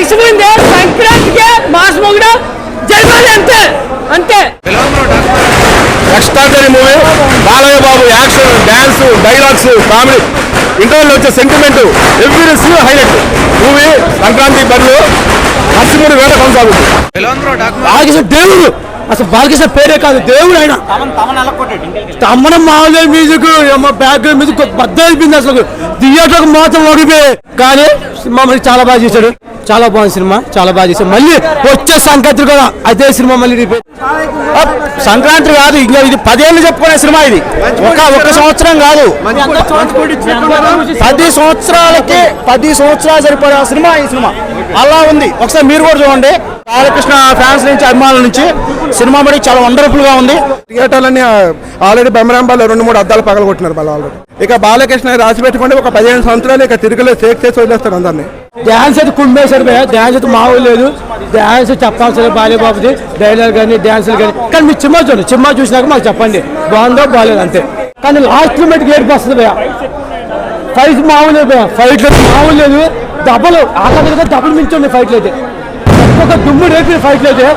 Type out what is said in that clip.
ఇష్టమైంది సంక్రాంతికి మాస్ మొగడ జన్మాలి అంతే అంతే. Extraordinary movie. Balayya Babu action, dance, dialogues, comedy, interval వచ్చే sentiment, every scene highlight. Movie Sankranti బదులు నరసింహుడి వేట కొనసాగుతుంది. దేవుడు అసలు బాలకృష్ణ పేరే కాదు, దేవుడు ఆయన. తమ్మనం మామూలు మ్యూజిక్, బ్యాక్గ్రౌండ్ మ్యూజిక్ బద్ద అయిపోయింది అసలు. థియేటర్కి మాత్రం ఓడిపోయి, కానీ సినిమా మళ్ళీ చాలా బాగా చేశాడు. చాలా బాగుంది సినిమా, చాలా బాగా చేశాడు. మళ్ళీ వచ్చే సంక్రాంతి కూడా అదే సినిమా మళ్ళీ రిపీట్. సంక్రాంతి కాదు, ఇంకా ఇది 10 ఏళ్ళు చెప్పుకునే సినిమా. ఇది ఒక సంవత్సరం కాదు, 10 సంవత్సరాలకి 10 సంవత్సరాలు సరిపడే సినిమా ఈ సినిమా. అలా ఉంది, ఒకసారి మీరు కూడా చూడండి. బాలకృష్ణ ఫ్యాన్స్ నుంచి, అభిమానుల నుంచి సినిమా మరి చాలా వండర్ఫుల్ గా ఉంది. థియేటర్లన్నీ ఆల్రెడీ బెమరాంబాలో 2-3 అద్దాలు పగలగొట్టినారు వాళ్ళు ఆల్రెడీ. ఇక బాలకృష్ణ రాసి పెట్టుకుంటే ఒక 15 సంవత్సరాలు ఇక తిరుగులేదు, షేక్ చేసి వదిలేస్తాడు అందరినీ. డ్యాన్స్ అయితే కుంభేశారు, డ్యాన్స్ అయితే మామూలు లేదు. డ్యాన్స్ చెప్పాల్సిన బాలేబాబుది, డైలాగ్ కానీ డ్యాన్సులు కానీ. కానీ మీరు సినిమా చూడండి, సినిమా చూసినాక మాకు చెప్పండి బాగుందో బాగాలేదు అంతే. కానీ లాస్ట్ మటుకు ఏడుపు వస్తుంది భయ. ఫైట్ మామూలు లేదు, ఫైట్లు మామూలు లేదు. డబ్బులు ఆకలిగా డబ్బులు మించి ఉన్నాయి ఫైట్లు అయితే. ఒక దుమ్ము రేపి ఫైట్లు అయితే.